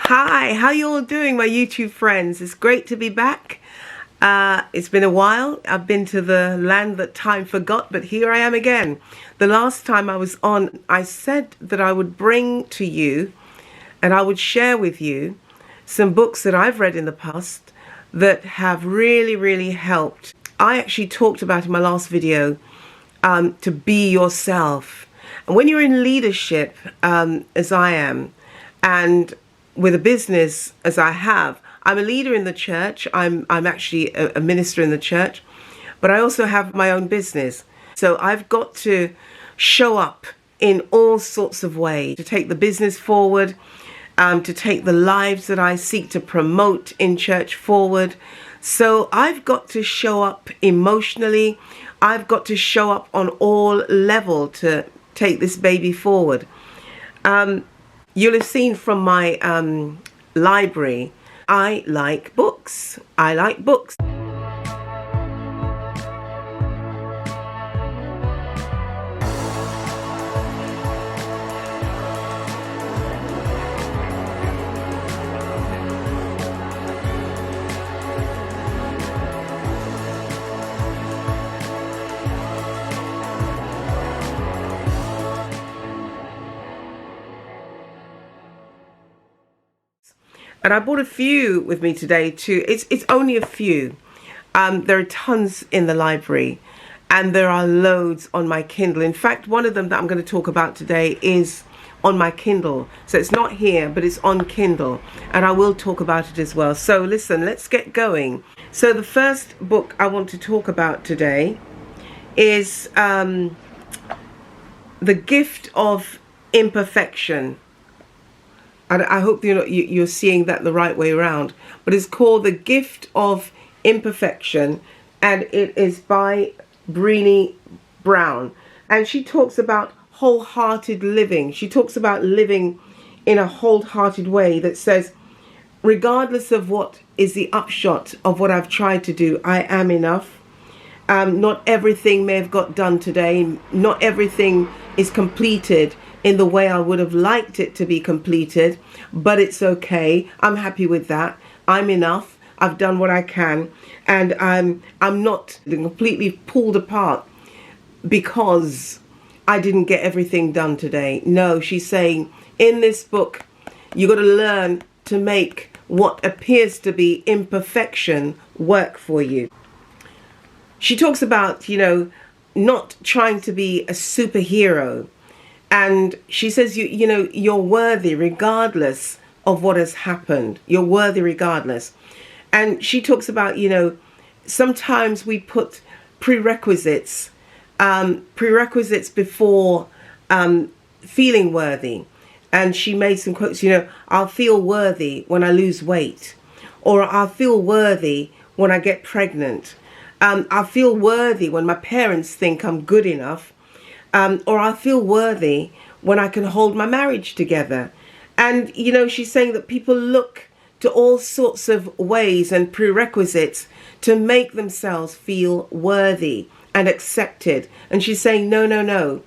Hi, how you all doing, my YouTube friends? It's great to be back. It's been a while. I've been to the land that time forgot, but here I am again. The last time I was on, I said that I would bring to you and I would share with you some books that I've read in the past that have really helped. I actually talked about in my last video to be yourself. And when you're in leadership, as I am, and with a business as I have, I'm a leader in the church. I'm actually a minister in the church, but I also have my own business. So I've got to show up in all sorts of ways to take the business forward, to take the lives that I seek to promote in church forward. So I've got to show up emotionally. I've got to show up on all level to take this baby forward. You'll have seen from my library, I like books. I like books. And I bought a few with me today too. It's only a few. There are tons in the library and there are loads on my Kindle. In fact, one of them that I'm going to talk about today is on my Kindle. So it's not here, but it's on Kindle. And I will talk about it as well. So listen, let's get going. So the first book I want to talk about today is The Gift of Imperfection. I hope you're seeing that the right way around. But it's called The Gift of Imperfection, and it is by Brené Brown. And she talks about wholehearted living. She talks about living in a wholehearted way that says, regardless of what is the upshot of what I've tried to do, I am enough. Not everything may have got done today. Not everything is completed in the way I would have liked it to be completed, but it's okay. I'm happy with that. I'm enough. I've done what I can, and I'm not completely pulled apart because I didn't get everything done today. No, she's saying in this book, you got to learn to make what appears to be imperfection work for you. She talks about, not trying to be a superhero. And she says, you're worthy regardless of what has happened. You're worthy regardless. And she talks about, sometimes we put prerequisites before feeling worthy. And she made some quotes, I'll feel worthy when I lose weight, or I'll feel worthy when I get pregnant. I'll feel worthy when my parents think I'm good enough. Or I feel worthy when I can hold my marriage together. And, she's saying that people look to all sorts of ways and prerequisites to make themselves feel worthy and accepted. And she's saying, no,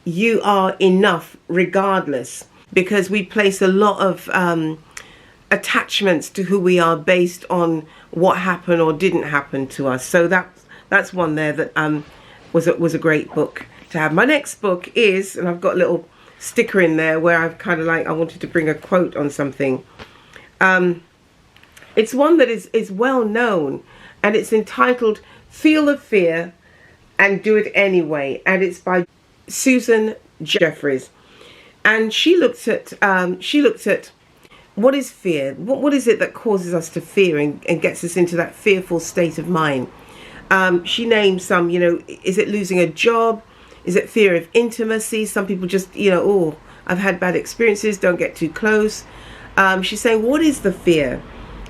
you are enough regardless, because we place a lot of attachments to who we are based on what happened or didn't happen to us. So that's one there that was a great book to have. My next book is, and I've got a little sticker in there where I've kind of I wanted to bring a quote on something. It's one that is well known, and it's entitled Feel the Fear and Do It Anyway, and it's by Susan Jeffers. And she looked at what is fear? What is it that causes us to fear and gets us into that fearful state of mind? She named some, is it losing a job? Is it fear of intimacy? Some people just, I've had bad experiences, don't get too close. She's saying, what is the fear?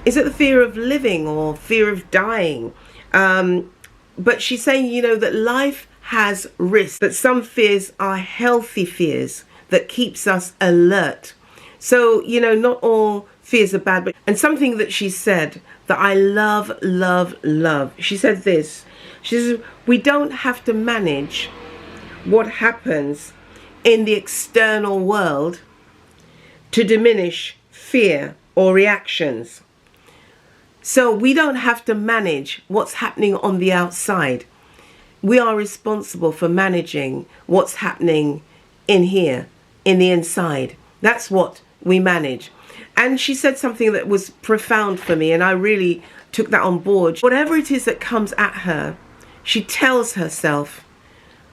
Is it the fear of living or fear of dying? But she's saying, that life has risks, that some fears are healthy fears that keeps us alert. So, not all fears are bad. And something that she said that I love. She said this. She says, we don't have to manage what happens in the external world to diminish fear or reactions. So we don't have to manage what's happening on the outside. We are responsible for managing what's happening in here, in the inside. That's what we manage. And she said something that was profound for me, and I really took that on board. Whatever it is that comes at her, she tells herself,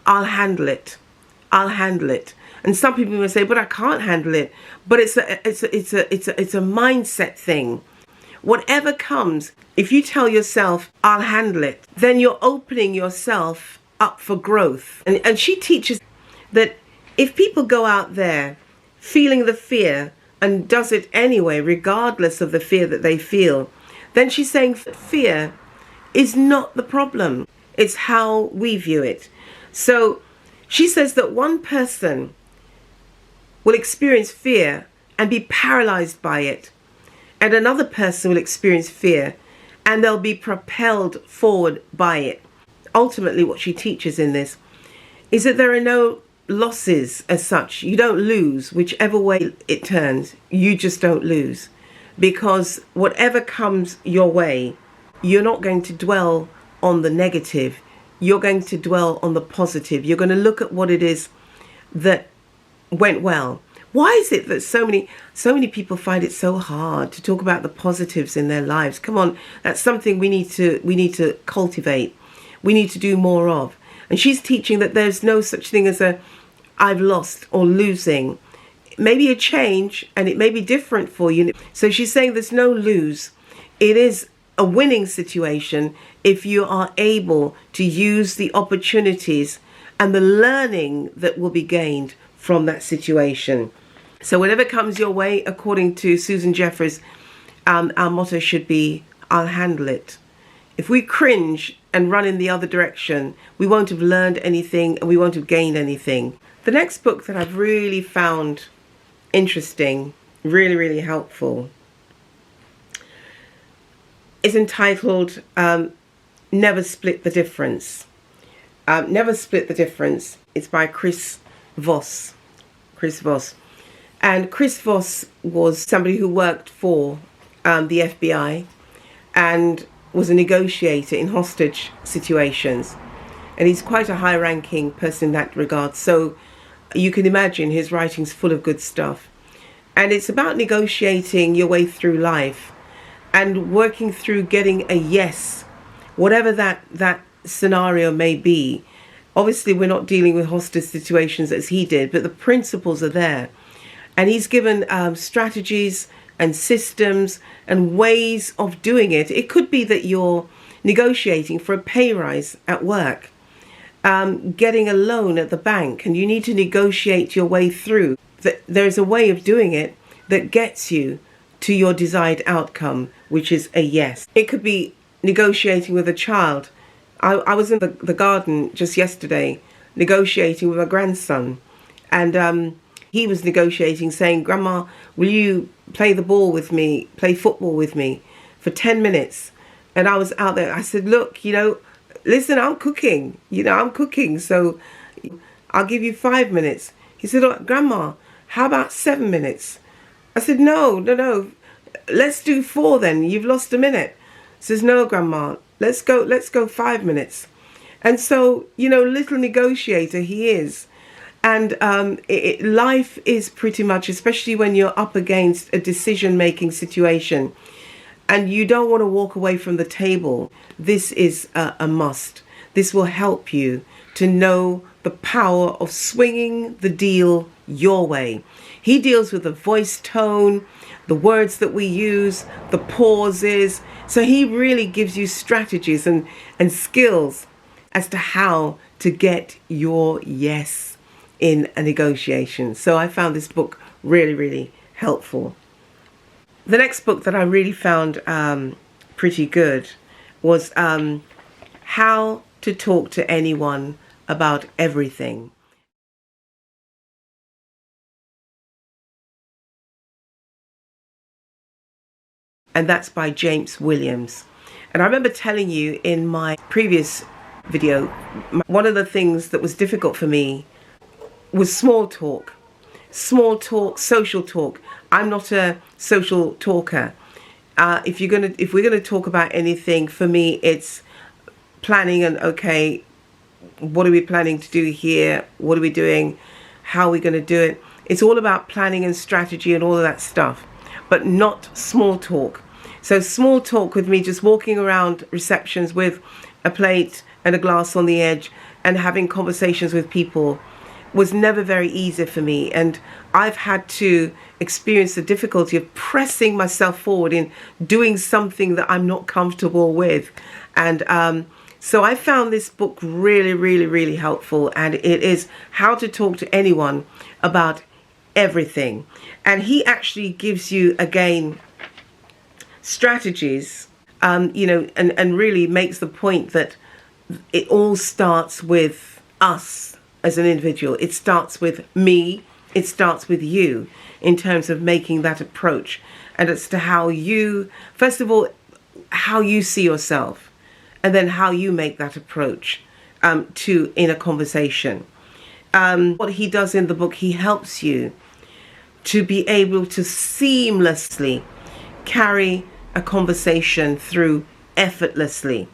I'll handle it. I'll handle it. And some people will say, but I can't handle it. But it's a mindset thing. Whatever comes, if you tell yourself, I'll handle it, then you're opening yourself up for growth. And she teaches that if people go out there feeling the fear and does it anyway, regardless of the fear that they feel, then she's saying fear is not the problem. It's how we view it. So she says that one person will experience fear and be paralyzed by it, and another person will experience fear and they'll be propelled forward by it. Ultimately, what she teaches in this is that there are no losses as such. You don't lose. Whichever way it turns, you just don't lose. Because whatever comes your way, you're not going to dwell on the negative. You're going to dwell on the positive. You're going to look at what it is that went well. Why is it that so many people find it so hard to talk about the positives in their lives? Come on, that's something we need to cultivate. We need to do more of. And she's teaching that there's no such thing as a I've lost or losing. Maybe a change, and it may be different for you. So she's saying there's no lose. It is a winning situation if you are able to use the opportunities and the learning that will be gained from that situation. So whatever comes your way, according to Susan Jeffers, our motto should be, I'll handle it. If we cringe and run in the other direction, we won't have learned anything and we won't have gained anything. The next book that I've really found interesting, really, really helpful, is entitled Never Split the Difference. Never Split the Difference. It's by Chris Voss. And Chris Voss was somebody who worked for the FBI and was a negotiator in hostage situations. And he's quite a high-ranking person in that regard. So you can imagine his writing's full of good stuff. And it's about negotiating your way through life and working through getting a yes, whatever that scenario may be. Obviously, we're not dealing with hostage situations as he did, but the principles are there. And he's given strategies and systems and ways of doing it. It could be that you're negotiating for a pay rise at work, getting a loan at the bank, and you need to negotiate your way through. There's a way of doing it that gets you to your desired outcome, which is a yes. It could be negotiating with a child. I was in the garden just yesterday negotiating with my grandson, and he was negotiating, saying, Grandma, will you play the ball with me, play football with me for 10 minutes? And I was out there. I said, look, listen, I'm cooking. I'm cooking, so I'll give you 5 minutes. He said, oh, Grandma, how about 7 minutes? I said, no, let's do 4 then. You've lost a minute. He says, no, Grandma, let's go 5 minutes. And so, little negotiator he is. And life is pretty much, especially when you're up against a decision-making situation and you don't want to walk away from the table, this is a must. This will help you to know the power of swinging the deal your way. He deals with the voice tone, the words that we use, the pauses. So he really gives you strategies and skills as to how to get your yes in a negotiation. So I found this book really, really helpful. The next book that I really found pretty good was How to Talk to Anyone About Everything. And that's by James Williams. And I remember telling you in my previous video, one of the things that was difficult for me was small talk, social talk. I'm not a social talker. If we're gonna talk about anything, for me, it's planning and, okay, what are we planning to do here? What are we doing? How are we going to do it? It's all about planning and strategy and all of that stuff, but not small talk. So small talk with me just walking around receptions with a plate and a glass on the edge and having conversations with people was never very easy for me. And I've had to experience the difficulty of pressing myself forward in doing something that I'm not comfortable with. And so I found this book really, really, really helpful. And it is How to Talk to Anyone About Everything. And he actually gives you, again, strategies, and really makes the point that it all starts with us as an individual. It starts with me. It starts with you in terms of making that approach. And as to how you, first of all, how you see yourself, and then how you make that approach in a conversation. What he does in the book, he helps you to be able to seamlessly carry a conversation through effortlessly.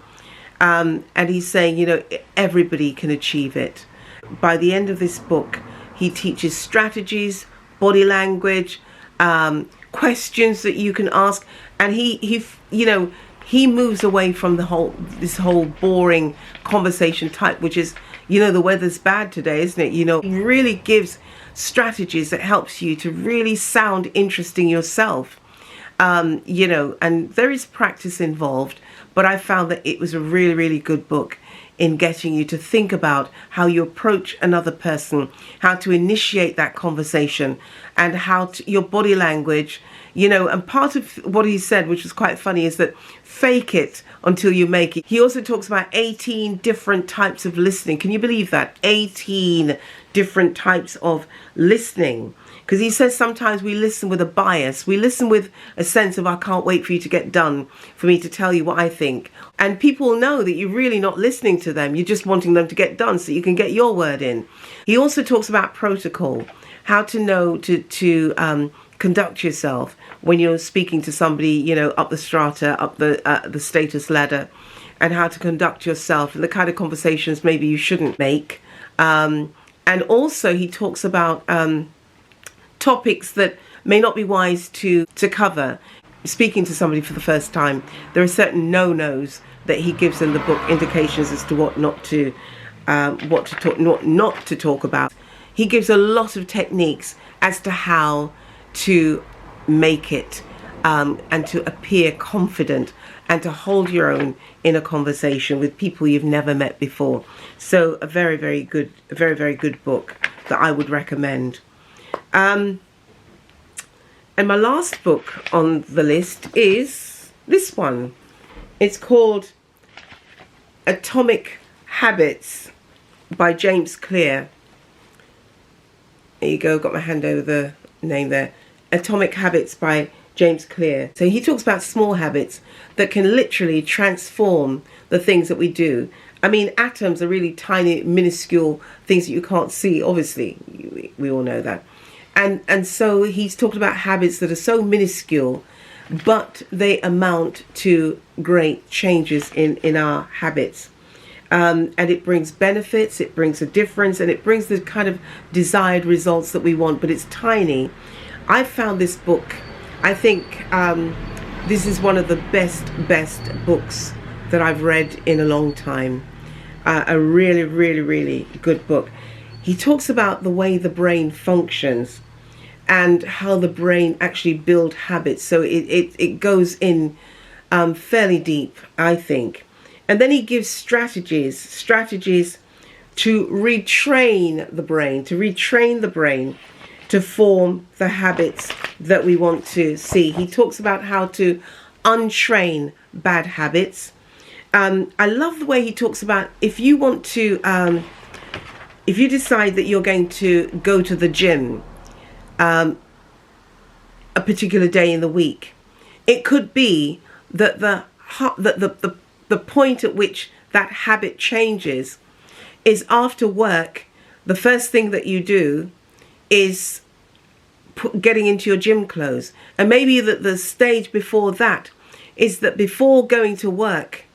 And he's saying, everybody can achieve it. By the end of this book, he teaches strategies, body language, questions that you can ask, and he moves away from this whole boring conversation type, which is, the weather's bad today, isn't it? He really gives strategies that helps you to really sound interesting yourself. And there is practice involved, but I found that it was a really, really good book in getting you to think about how you approach another person, how to initiate that conversation, and your body language, and part of what he said, which was quite funny, is that fake it until you make it. He also talks about 18 different types of listening. Can you believe that? 18 different types of listening. Because he says sometimes we listen with a bias. We listen with a sense of, I can't wait for you to get done, for me to tell you what I think. And people know that you're really not listening to them. You're just wanting them to get done so you can get your word in. He also talks about protocol, how to know to conduct yourself when you're speaking to somebody, up the strata, up the status ladder, and how to conduct yourself and the kind of conversations maybe you shouldn't make. And also he talks about topics that may not be wise to cover. Speaking to somebody for the first time, there are certain no-nos that he gives in the book, indications as to what not to talk about. He gives a lot of techniques as to how to make it and to appear confident and to hold your own in a conversation with people you've never met before. So a very, very good book that I would recommend. And my last book on the list is this one. It's called Atomic Habits by James Clear. There you go, got my hand over the name there. Atomic Habits by James Clear. So he talks about small habits that can literally transform the things that we do. I mean, atoms are really tiny, minuscule things that you can't see, obviously. We all know that. And so he's talked about habits that are so minuscule, but they amount to great changes in our habits. And it brings benefits, it brings a difference, and it brings the kind of desired results that we want, but it's tiny. I found this book, I think this is one of the best books that I've read in a long time. A really, really, really good book. He talks about the way the brain functions and how the brain actually builds habits. So it goes in fairly deep, I think. And then he gives strategies to retrain the brain, to form the habits that we want to see. He talks about how to untrain bad habits. I love the way he talks about if you want to, if you decide that you're going to go to the gym a particular day in the week, it could be that the point at which that habit changes is after work. The first thing that you do is getting into your gym clothes. And maybe the stage before that is that before going to work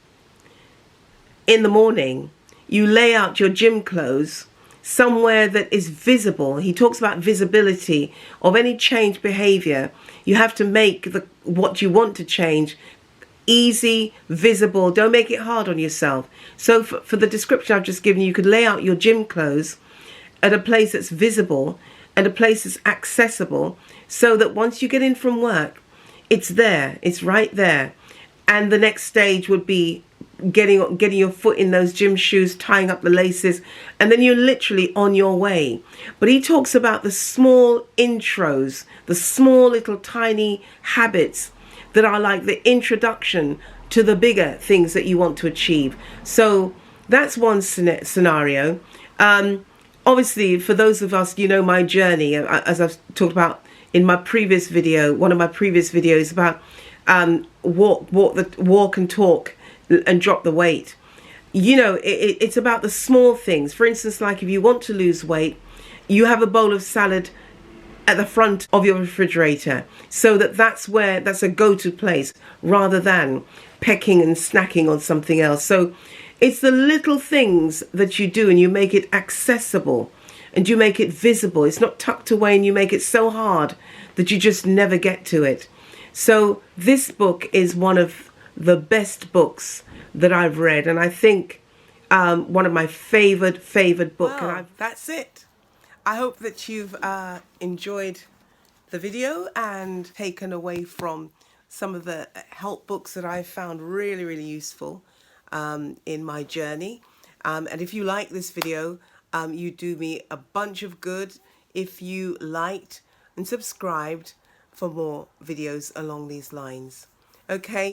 in the morning, you lay out your gym clothes somewhere that is visible. He talks about visibility of any change behavior. You have to make what you want to change easy, visible. Don't make it hard on yourself. So for the description I've just given you, you could lay out your gym clothes at a place that's visible and a place that's accessible, so that once you get in from work, it's there, it's right there. And the next stage would be getting your foot in those gym shoes, tying up the laces, and then you're literally on your way. But he talks about the small intros, the small little tiny habits that are like the introduction to the bigger things that you want to achieve. So that's one scenario. Obviously, for those of us, my journey, as I've talked about in my previous video, one of my previous videos about walk and talk and drop the weight. It's about the small things. For instance, like if you want to lose weight, you have a bowl of salad at the front of your refrigerator, so that's a go-to place rather than pecking and snacking on something else. So it's the little things that you do, and you make it accessible and you make it visible. It's not tucked away and you make it so hard that you just never get to it. So this book is one of the best books that I've read, and I think one of my favorite books. Wow, that's it. I hope that you've enjoyed the video and taken away from some of the help books that I found really, really useful in my journey. And if you like this video, you do me a bunch of good if you liked and subscribed for more videos along these lines. Okay,